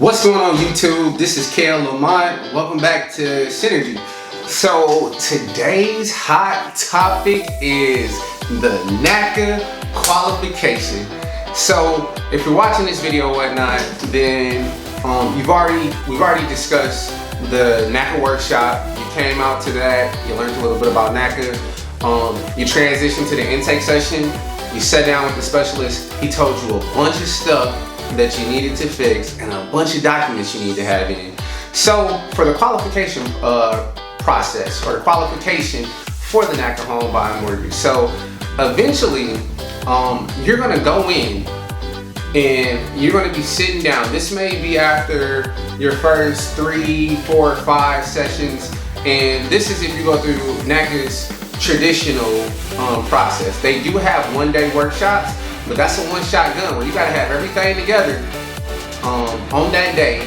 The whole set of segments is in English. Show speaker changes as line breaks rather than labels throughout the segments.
What's going on YouTube? This is Kale Lamont. Welcome back to Synergy. So today's hot topic is the Naca Qualification. So if you're watching this video or whatnot, then we've already discussed the Naca workshop. You came out to that, you learned a little bit about Naca. You transitioned to the intake session. You sat down with the specialist. He told you a bunch of stuff that you needed to fix and a bunch of documents you need to have in. So for the qualification process, or the qualification for the Naca Home Buying Mortgage, so eventually you're gonna go in and you're gonna be sitting down. This may be after your first 3, 4, 5 sessions, and this is if you go through Naca's traditional process. They do have one-day workshops, but that's a one-shot gun where you gotta have everything together on that day,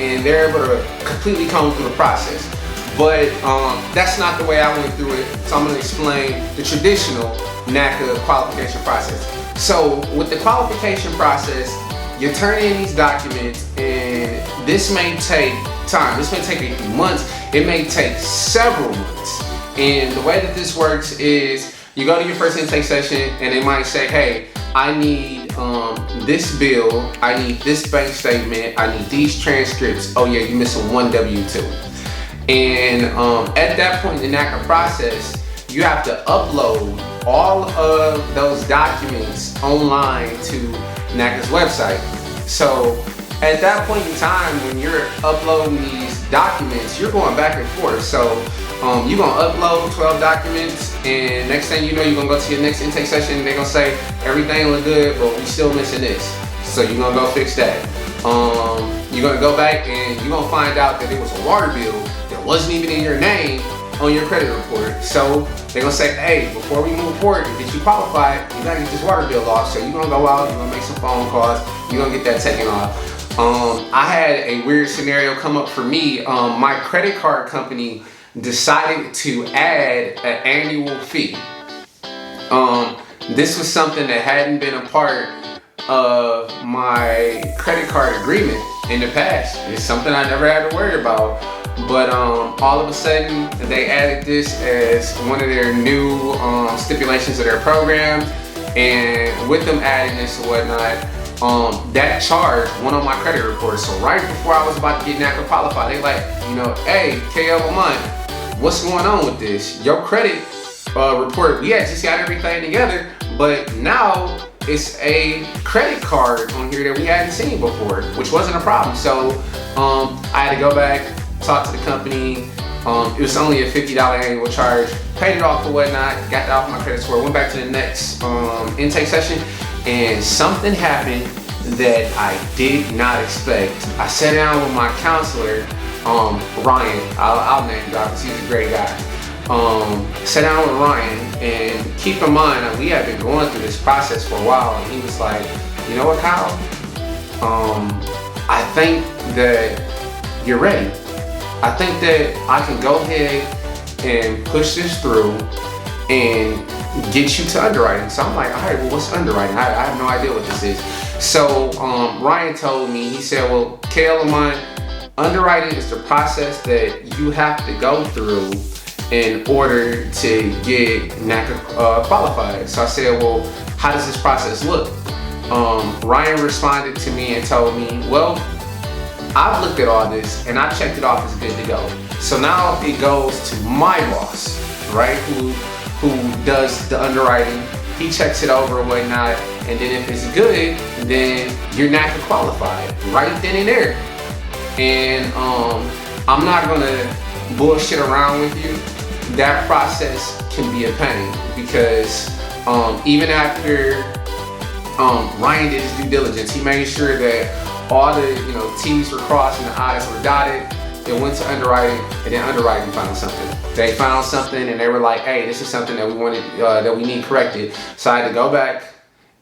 and they're able to completely comb through the process. But that's not the way I went through it, so I'm gonna explain the traditional Naca qualification process. So with the qualification process, you turn in these documents, and this may take time. This may take a few months. It may take several months. And the way that this works is you go to your first intake session, and they might say, hey, I need this bill, I need this bank statement, I need these transcripts. Oh yeah, you're missing one W-2. And at that point in the Naca process, you have to upload all of those documents online to Naca's website. So at that point in time, when you're uploading these documents, you're going back and forth. So you're gonna upload 12 documents, and next thing you know, you're gonna go to your next intake session, and they're gonna say, everything look good, but we still missing this. So you're gonna go fix that. You're gonna go back and you're gonna find out that it was a water bill that wasn't even in your name on your credit report. So they're gonna say, hey, before we move forward to get you qualified, you gotta get this water bill off. So you're gonna go out, you're gonna make some phone calls, you're gonna get that taken off. I had a weird scenario come up for me. My credit card company decided to add an annual fee. This was something that hadn't been a part of my credit card agreement in the past. It's something I never had to worry about. But all of a sudden, they added this as one of their new stipulations of their program. And with them adding this and whatnot, that charge went on my credit report. So right before I was about to get Naca qualified, they like, hey, KL Lamont, what's going on with this? Your credit report, we had just got everything together, but now it's a credit card on here that we hadn't seen before, which wasn't a problem. So I had to go back, talk to the company. It was only a $50 annual charge, paid it off or whatnot, got that off my credit score, went back to the next intake session, and something happened that I did not expect. I sat down with my counselor, Ryan, I'll name drop because he's a great guy. Sat down with Ryan, and keep in mind, we had been going through this process for a while, and he was like, you know what, Kyle? I think that you're ready. I think that I can go ahead and push this through and get you to underwriting. So I'm like, all right, well, what's underwriting? I have no idea what this is. So Ryan told me, he said, well, KL Lamont, underwriting is the process that you have to go through in order to get Naca qualified. So I said, well, how does this process look? Ryan responded to me and told me, well, I've looked at all this and I checked it off as good to go. So now it goes to my boss, right, who does the underwriting. He checks it over and whatnot, and then if it's good, then you're Naca qualified right then and there. And I'm not gonna bullshit around with you. That process can be a pain because even after Ryan did his due diligence, he made sure that all the T's were crossed and the I's were dotted. It went to underwriting, and then underwriting found something. They found something, and they were like, "Hey, this is something that we wanted, that we need corrected." So I had to go back,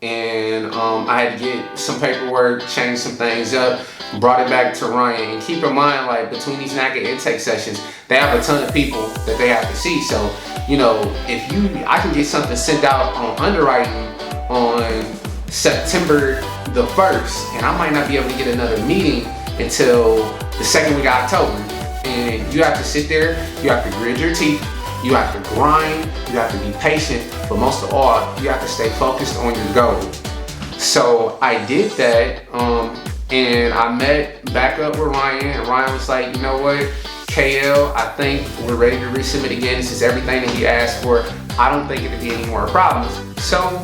and I had to get some paperwork, change some things up, brought it back to Ryan. And keep in mind, like between these Naca intake sessions, they have a ton of people that they have to see. So if I can get something sent out on underwriting on September the 1st, and I might not be able to get another meeting until the second week of October. And you have to sit there, you have to grit your teeth, you have to grind, you have to be patient, but most of all, you have to stay focused on your goal. So I did that, and I met back up with Ryan, and Ryan was like, you know what, KL, I think we're ready to resubmit again. This is everything that he asked for. I don't think it'll be any more problems. So,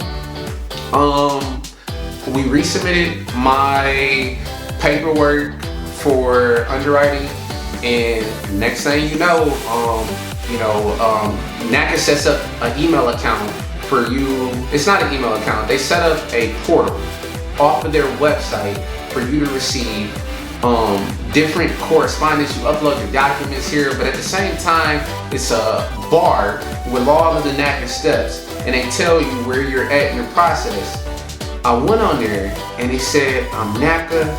we resubmitted my paperwork for underwriting, and next thing you know, NACA sets up an email account for you. It's not an email account. They set up a portal off of their website for you to receive different correspondence. You upload your documents here, but at the same time, it's a bar with all of the NACA steps, and they tell you where you're at in the process. I went on there and it said I'm NACA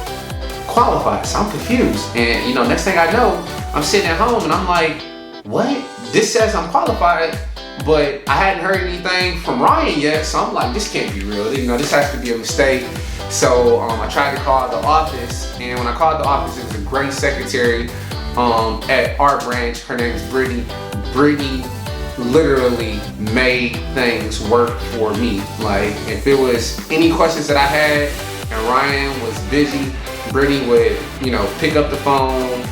qualified, so I'm confused. And next thing I know, I'm sitting at home and I'm like, what? This says I'm qualified, but I hadn't heard anything from Ryan yet, so I'm like, this can't be real. This has to be a mistake. So I tried to call the office, and when I called the office, it was a great secretary at our branch. Her name is Brittany. Brittany literally made things work for me. Like, if it was any questions that I had and Ryan was busy, Brittany would, pick up the phone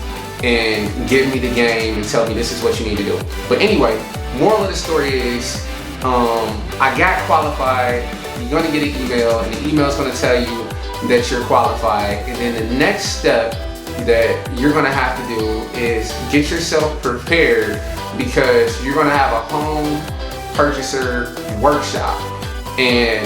and give me the game and tell me this is what you need to do. But anyway, moral of the story is, I got qualified. You're gonna get an email, and the email is gonna tell you that you're qualified. And then the next step that you're gonna have to do is get yourself prepared, because you're gonna have a home purchaser workshop. And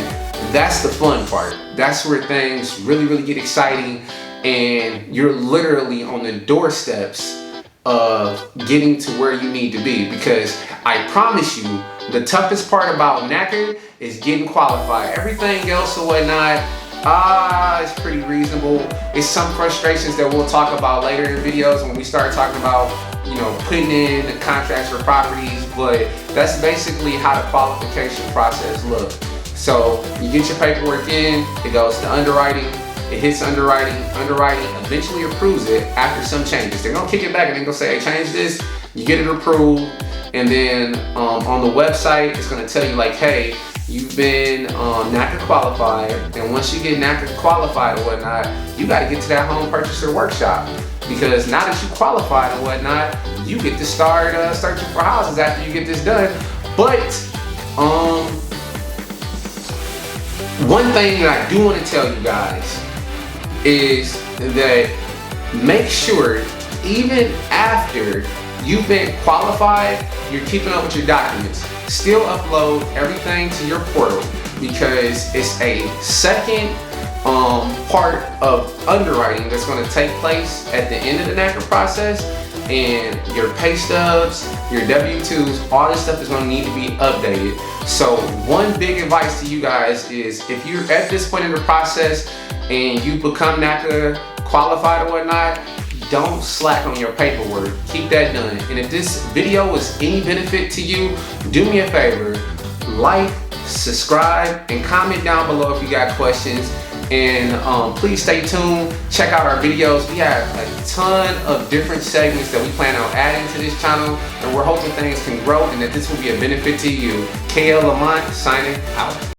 that's the fun part. That's where things really, really get exciting. And you're literally on the doorsteps of getting to where you need to be, because I promise you, the toughest part about NACA is getting qualified. Everything else or whatnot, it's pretty reasonable. It's some frustrations that we'll talk about later in videos when we start talking about, putting in the contracts for properties, but that's basically how the qualification process looks. So you get your paperwork in, it goes to underwriting, it hits underwriting eventually approves it after some changes. They're gonna kick it back and they're gonna say, hey, change this, you get it approved, and then on the website, it's gonna tell you like, hey, you've been NACA qualified, and once you get NACA qualified or whatnot, you gotta get to that home purchaser workshop, because now that you qualified and whatnot, you get to start searching for houses after you get this done. But one thing that I do want to tell you guys is that make sure, even after you've been qualified, you're keeping up with your documents. Still upload everything to your portal, because it's a second part of underwriting that's going to take place at the end of the NACA process, and your pay stubs, your W-2s, all this stuff is going to need to be updated. So one big advice to you guys is, if you're at this point in the process and you become NACA qualified or whatnot, don't slack on your paperwork. Keep that done. And if this video was any benefit to you, do me a favor, like, subscribe, and comment down below if you got questions. And please stay tuned. Check out our videos. We have a ton of different segments that we plan on adding to this channel, and we're hoping things can grow and that this will be a benefit to you. KL Lamont signing out.